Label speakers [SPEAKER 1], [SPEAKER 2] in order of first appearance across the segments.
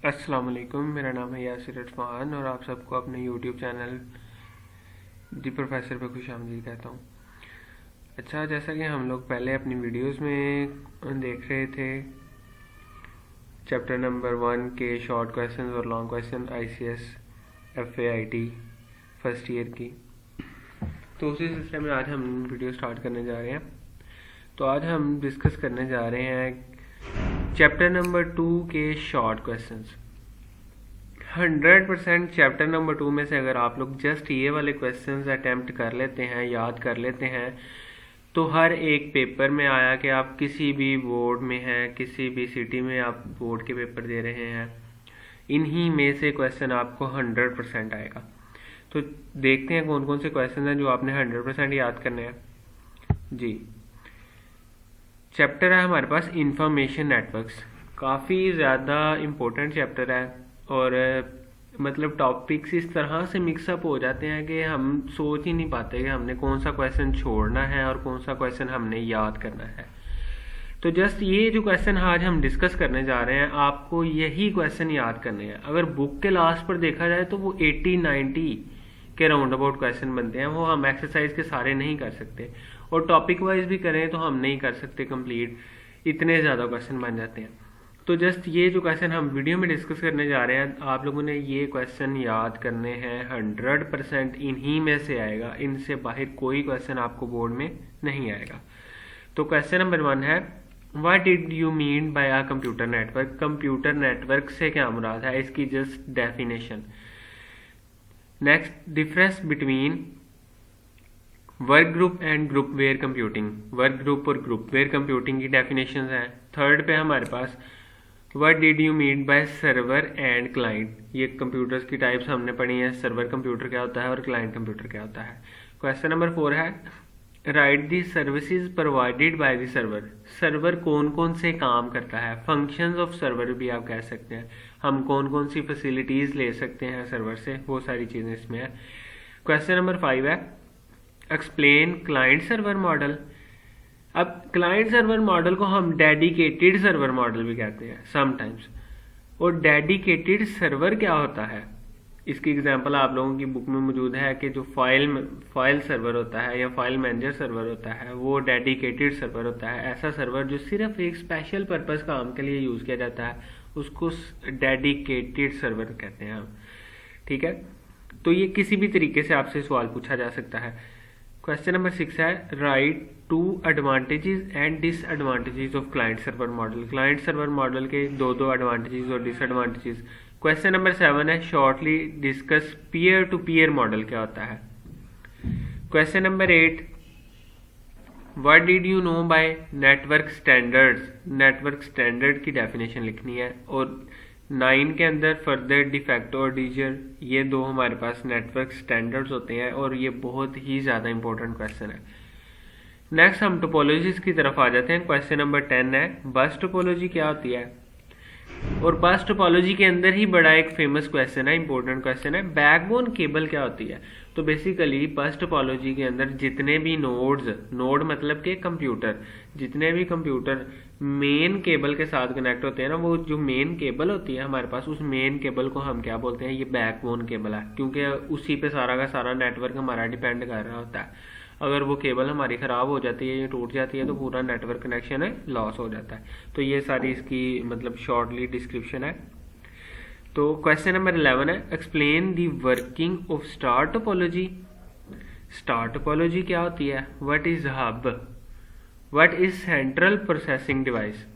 [SPEAKER 1] अस्सलाम वालेकुम, मेरा नाम है यासिर इरफान और आप सबको अपने यूट्यूब चैनल दी प्रोफेसर पे खुशामदीद कहता हूँ। अच्छा, जैसा कि हम लोग पहले अपनी वीडियोस में देख रहे थे चैप्टर नंबर 1 के शॉर्ट क्वेश्चंस और long question ICS FAIT first year की, तो उसी सिलसिले में आज हम वीडियो स्टार्ट करने जा रहे हैं। तो आज हम डिस्कस करने जा रहे हैं चैप्टर नंबर 2 के शॉर्ट क्वेश्चंस। 100% चैप्टर नंबर 2 में से अगर आप लोग जस्ट ये वाले क्वेश्चंस अटेम्प्ट कर लेते हैं, याद कर लेते हैं, तो हर एक पेपर में आया कि आप किसी भी बोर्ड में हैं, किसी भी सिटी में आप बोर्ड के पेपर दे रहे हैं, इन्हीं में से क्वेश्चन आपको 100% आएगा। तो देखते हैं कौन कौन से क्वेश्चन हैं जो आपने 100% याद करने हैं। जी, चैप्टर है हमारे पास इंफॉर्मेशन नेटवर्क्स। काफ़ी ज़्यादा इम्पोर्टेंट चैप्टर है और मतलब टॉपिक्स इस तरह से मिक्सअप हो जाते हैं कि हम सोच ही नहीं पाते कि हमने कौन सा क्वेश्चन छोड़ना है और कौन सा क्वेश्चन हमने याद करना है। तो जस्ट ये जो क्वेश्चन आज हम डिस्कस करने जा रहे हैं, आपको यही क्वेश्चन याद करने हैं। अगर बुक के लास्ट पर देखा जाए तो वो 80-90 के राउंड अबाउट क्वेश्चन बनते हैं, वो हम एक्सरसाइज के सारे नहीं कर सकते, और टॉपिक वाइज भी करें तो हम नहीं कर सकते कंप्लीट, इतने ज़्यादा क्वेश्चन बन जाते हैं। तो जस्ट ये जो क्वेश्चन हम वीडियो में डिस्कस करने जा रहे हैं, आप लोगों ने ये क्वेश्चन याद करने हैं। 100% इन्हीं में से आएगा, इनसे बाहर कोई क्वेश्चन आपको बोर्ड में नहीं आएगा। तो क्वेश्चन नंबर 1 है, what did you mean by a computer network. Computer network से क्या मुराद है, इसकी just definition. Next, difference between work group and groupware computing. Work group और ग्रुप वेयर कंप्यूटिंग की डेफिनेशन है। थर्ड पे हमारे पास what did you mean by server and client. ये कंप्यूटर्स की टाइप्स हमने पढ़ी हैं, सर्वर कंप्यूटर क्या होता है और क्लाइंट कंप्यूटर क्या होता है। क्वेश्चन नंबर 4 है, right the services provided by the server. Server कौन कौन से काम करता है, फंक्शंस ऑफ सर्वर भी आप कह सकते हैं, हम कौन कौन सी फैसिलिटीज ले सकते हैं सर्वर से, वो सारी चीजें इसमें है। क्वेश्चन नंबर 5 है, एक्सप्लेन क्लाइंट सर्वर मॉडल। अब क्लाइंट सर्वर मॉडल को हम डेडिकेटेड सर्वर मॉडल भी कहते हैं समटाइम्स। और डेडिकेटेड सर्वर क्या होता है, इसकी एग्जांपल आप लोगों की बुक में मौजूद है कि जो फाइल सर्वर होता है या फाइल मैनेजर सर्वर होता है, वो डेडिकेटेड सर्वर होता है। ऐसा सर्वर जो सिर्फ एक स्पेशल पर्पस काम के लिए यूज किया जाता है, उसको डेडिकेटेड सर्वर कहते हैं हम। ठीक है, तो ये किसी भी तरीके से आपसे सवाल पूछा जा सकता है। क्वेश्चन नंबर 6 है, write 2 advantages and disadvantages of client server model. Client server model के दो एडवांटेजेस और डिसएडवांटेजेस। क्वेश्चन नंबर 7 है, shortly discuss peer to peer model क्या होता है। Question number 8, what did you know by network standards. Network standard की definition लिखनी है। और 9 के अंदर फर्दर, डिफैक्टो और डीजर, ये दो हमारे पास नेटवर्क स्टैंडर्ड्स होते हैं और ये बहुत ही ज़्यादा इंपॉर्टेंट क्वेश्चन है। नेक्स्ट हम टोपोलॉजीज की तरफ आ जाते हैं। क्वेश्चन नंबर 10 है, बस टोपोलॉजी क्या होती है। और बस टोपोलॉजी के अंदर ही बड़ा एक फेमस क्वेश्चन है, इंपॉर्टेंट क्वेश्चन है, बैकबोन केबल क्या होती है। तो बेसिकली बस टोपोलॉजी के अंदर जितने भी नोड मतलब के कंप्यूटर, जितने भी कंप्यूटर मेन केबल के साथ कनेक्ट होते हैं ना, वो जो मेन केबल होती है हमारे पास, उस मेन केबल को हम क्या बोलते हैं, ये बैकबोन केबल है, क्योंकि उसी पे सारा का सारा नेटवर्क हमारा डिपेंड कर रहा होता है। अगर वो केबल हमारी ख़राब हो जाती है या टूट जाती है तो पूरा नेटवर्क कनेक्शन है लॉस हो जाता है। तो ये सारी इसकी मतलब शॉर्टली डिस्क्रिप्शन है। तो क्वेश्चन नंबर 11 है, explain the working of star topology. Star topology क्या होती है, what is hub, what is central processing device.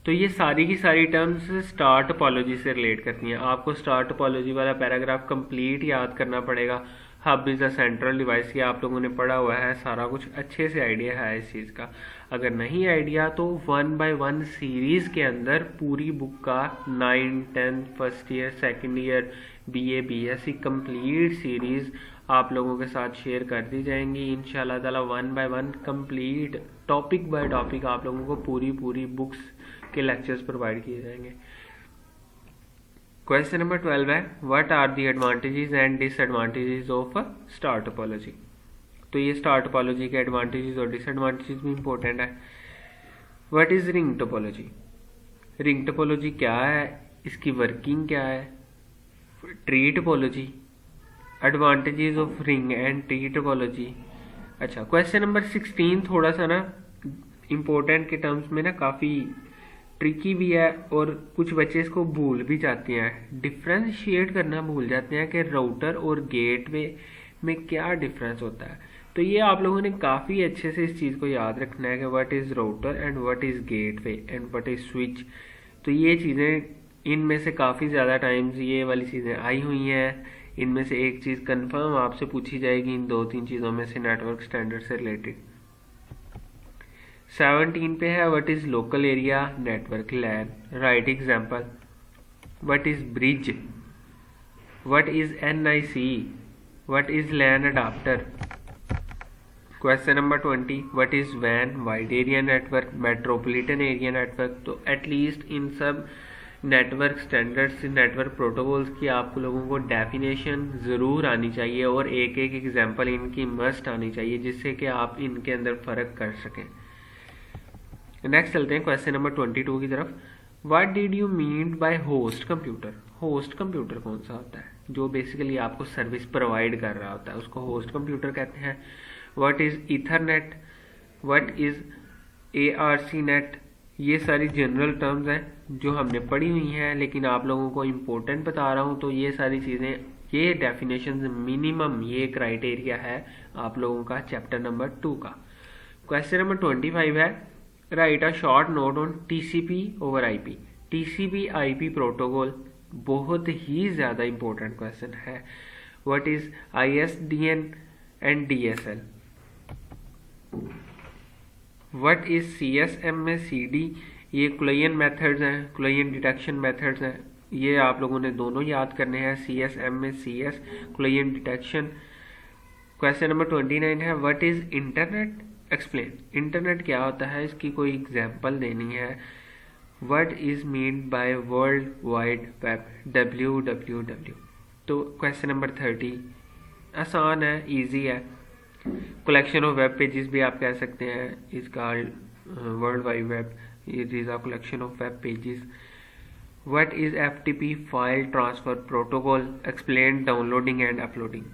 [SPEAKER 1] तो ये सारी की सारी टर्म्स स्टार टोपोलॉजी से रिलेट करती हैं। आपको स्टार टोपोलॉजी वाला पैराग्राफ कंप्लीट याद करना पड़ेगा। Hub is a central device, ये आप लोगों ने पढ़ा हुआ है, सारा कुछ अच्छे से आइडिया है इस चीज़ का। अगर नहीं आइडिया तो 1 by 1 सीरीज के अंदर पूरी बुक का 9, 10 first year, second year, BA BSc complete series आप लोगों के साथ शेयर कर दी जाएंगी इंशाल्लाह ताला। 1 by 1 complete topic by topic आप लोगों को पूरी बुक्स के लेक्चर्स प्रोवाइड किए जाएंगे। क्वेश्चन नंबर 12 है, what are the advantages and disadvantages of star topology. तो ये स्टार टोपोलॉजी के एडवांटेजेस और डिसएडवांटेजेस भी इंपॉर्टेंट है। What is ring topology? Ring topology क्या है, इसकी वर्किंग क्या है? Tree topology, advantages of ring and tree topology. अच्छा, क्वेश्चन नंबर 16 थोड़ा सा ना इम्पोर्टेंट के टर्म्स में ना काफ़ी ट्रिकी भी है और कुछ बच्चे इसको भूल भी जाते हैं, डिफ्रेंशिएट करना भूल जाते हैं कि राउटर और गेटवे में क्या डिफरेंस होता है। तो ये आप लोगों ने काफ़ी अच्छे से इस चीज़ को याद रखना है कि what is router and what is gateway and what is switch. तो ये चीज़ें इनमें से काफ़ी ज़्यादा टाइम्स ये वाली चीज़ें आई हुई हैं। इनमें से एक चीज़ कंफर्म आपसे पूछी जाएगी इन 2-3 चीज़ों में से नेटवर्क स्टैंडर्ड से रिलेटेड। 17 पे है what is local area network LAN, write example. What is bridge, what is NIC, what is LAN adapter. Question number 20 what is वैन, wide area network, metropolitan area network. तो at least इन सब network standards, network protocols की आप लोगों को definition ज़रूर आनी चाहिए और एक एक एग्जांपल इनकी मस्ट आनी चाहिए, जिससे कि आप इनके अंदर फ़र्क कर सकें। नेक्स्ट चलते हैं क्वेश्चन नंबर 22 की तरफ। What did you mean bye host computer? Host computer कौन सा होता है? जो बेसिकली आपको सर्विस प्रोवाइड कर रहा होता है उसको होस्ट कंप्यूटर कहते हैं। What is Ethernet, what is ARC net. ये सारी जनरल टर्म्स हैं जो हमने पढ़ी हुई हैं, लेकिन आप लोगों को इम्पोर्टेंट बता रहा हूँ। तो ये सारी चीज़ें, ये डेफिनेशन मिनिमम ये क्राइटेरिया है आप लोगों का चैप्टर नंबर 2 का। क्वेश्चन नंबर 25 है right a short note on TCP over IP। TCP IP protocol बहुत ही ज़्यादा इंपॉर्टेंट क्वेश्चन है। What is ISDN and DSL। What is CSMA-CD। ये क्लाइंट मेथड्स हैं, क्लाइंट डिटेक्शन मेथड्स हैं। ये आप लोगों ने दोनों याद करने हैं, CSMA-CS client detection. Question number 29 है what is internet, explain. Internet क्या होता है, इसकी कोई एग्जाम्पल देनी है। What is mean by world wide web, WWW। तो क्वेश्चन नंबर 30 आसान है, इजी है। कलेक्शन ऑफ वेब पेजेस भी आप कह सकते हैं, इसका world wide web, it is a collection of web pages. What is FTP file transfer protocol, explain downloading and uploading.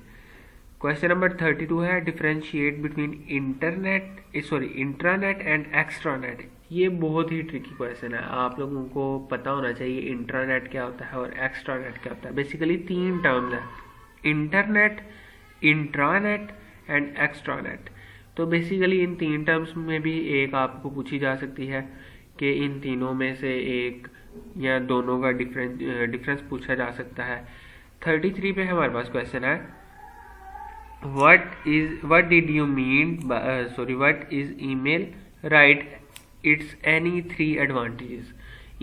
[SPEAKER 1] Question number 32 है differentiate between intranet and extranet. ये बहुत ही tricky question है, आप लोगों को पता होना चाहिए इंट्रानेट क्या होता है और एक्स्ट्रानेट क्या होता है। बेसिकली 3 टर्म्स है, इंटरनेट, इंट्रानेट एंड एक्स्ट्रानेट। तो बेसिकली इन 3 टर्म्स में भी एक आपको पूछी जा सकती है कि इन तीनों में से एक या दोनों का डिफरेंस पूछा जा सकता है। 33 पे हमारे पास क्वेश्चन है what did you mean what is email, write its any 3 advantages।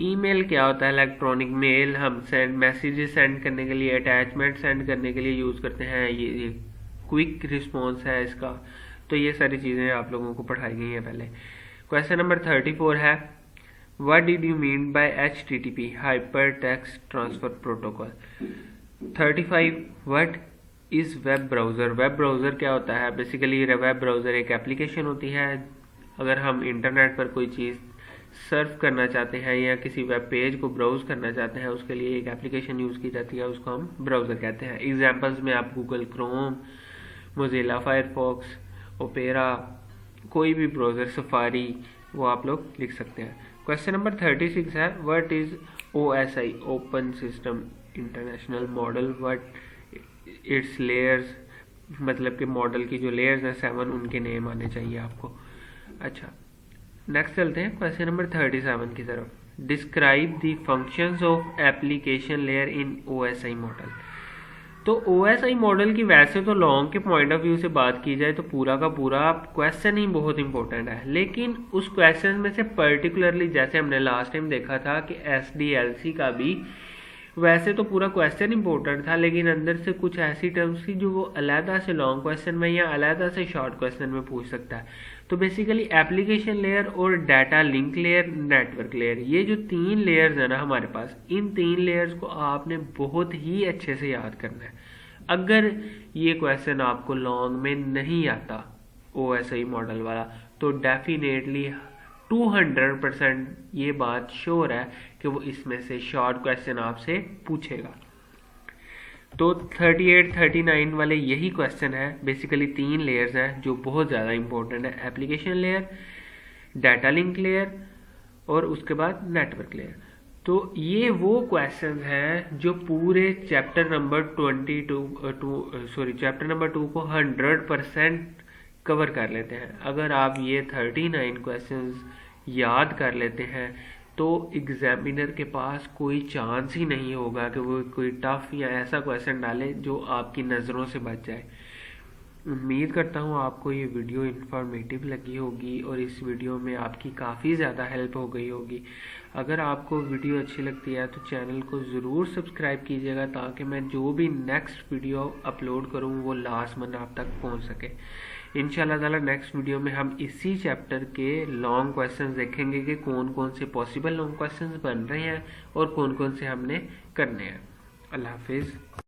[SPEAKER 1] Email क्या होता है? इलेक्ट्रॉनिक मेल, हम मैसेजेस सेंड करने के लिए, अटैचमेंट सेंड करने के लिए यूज़ करते हैं। ये क्विक रिस्पॉन्स है इसका। तो ये सारी चीज़ें आप लोगों को पढ़ाई गई हैं पहले। क्वेश्चन नंबर 34 है what did you mean bye HTTP, hyper text transfer protocol. 35 what is web browser. Web browser क्या होता है? बेसिकली वेब ब्राउज़र एक एप्लीकेशन होती है। अगर हम इंटरनेट पर कोई चीज़ सर्फ करना चाहते हैं या किसी वेब पेज को ब्राउज़ करना चाहते हैं, उसके लिए एक एप्लीकेशन यूज़ की जाती है, उसको हम ब्राउज़र कहते हैं। एग्जाम्पल्स में आप Google Chrome, Mozilla Firefox, opera, कोई भी ब्राउज़र, सफारी, वो आप लोग लिख सकते हैं। क्वेश्चन नंबर 36 है what is OSI, open system international model, what it's layers. मतलब कि मॉडल की जो लेयर्स हैं 7, उनके नेम आने चाहिए आपको। अच्छा, नेक्स्ट चलते हैं क्वेश्चन नंबर 37 की तरफ। Describe the functions of application layer in OSI model. तो OSI मॉडल की वैसे तो लॉन्ग के पॉइंट ऑफ व्यू से बात की जाए तो पूरा का पूरा क्वेश्चन ही बहुत इंपॉर्टेंट है, लेकिन उस क्वेश्चन में से पर्टिकुलरली जैसे हमने लास्ट टाइम देखा था कि SDLC का भी वैसे तो पूरा क्वेश्चन इंपॉर्टेंट था, लेकिन अंदर से कुछ ऐसी टर्म्स थी जो वो अलहदा से लॉन्ग क्वेश्चन में या अलहदा से शॉर्ट क्वेश्चन में पूछ सकता है। तो बेसिकली एप्लीकेशन लेयर और data link layer, network layer, ये जो 3 लेयर्स है ना हमारे पास, इन 3 लेयर्स को आपने बहुत ही अच्छे से याद करना है। अगर ये क्वेश्चन आपको लॉन्ग में नहीं आता OSI मॉडल वाला, तो डेफिनेटली 200% ये बात श्योर है कि वो इसमें से शॉर्ट क्वेश्चन आपसे पूछेगा। तो 38 39 वाले यही क्वेश्चन है। बेसिकली 3 लेयर्स हैं जो बहुत ज़्यादा इंपॉर्टेंट है, application layer, data link layer और उसके बाद नेटवर्क लेयर। तो ये वो क्वेश्चन हैं जो पूरे चैप्टर नंबर 2 को 100% कवर कर लेते हैं। अगर आप ये 39 क्वेश्चंस याद कर लेते हैं तो एग्जामिनर के पास कोई चांस ही नहीं होगा कि वो कोई टफ या ऐसा क्वेश्चन डाले जो आपकी नज़रों से बच जाए। उम्मीद करता हूँ आपको ये वीडियो इन्फॉर्मेटिव लगी होगी और इस वीडियो में आपकी काफ़ी ज़्यादा हेल्प हो गई होगी। अगर आपको वीडियो अच्छी लगती है तो चैनल को ज़रूर सब्सक्राइब कीजिएगा ताकि मैं जो भी नेक्स्ट वीडियो अपलोड करूँ वो लास्ट मिनट आप तक पहुँच सके। इंशाल्लाह ताला नेक्स्ट वीडियो में हम इसी चैप्टर के लॉन्ग क्वेश्चंस देखेंगे कि कौन कौन से पॉसिबल लॉन्ग क्वेश्चंस बन रहे हैं और कौन कौन से हमने करने हैं। अल्लाह हाफिज़।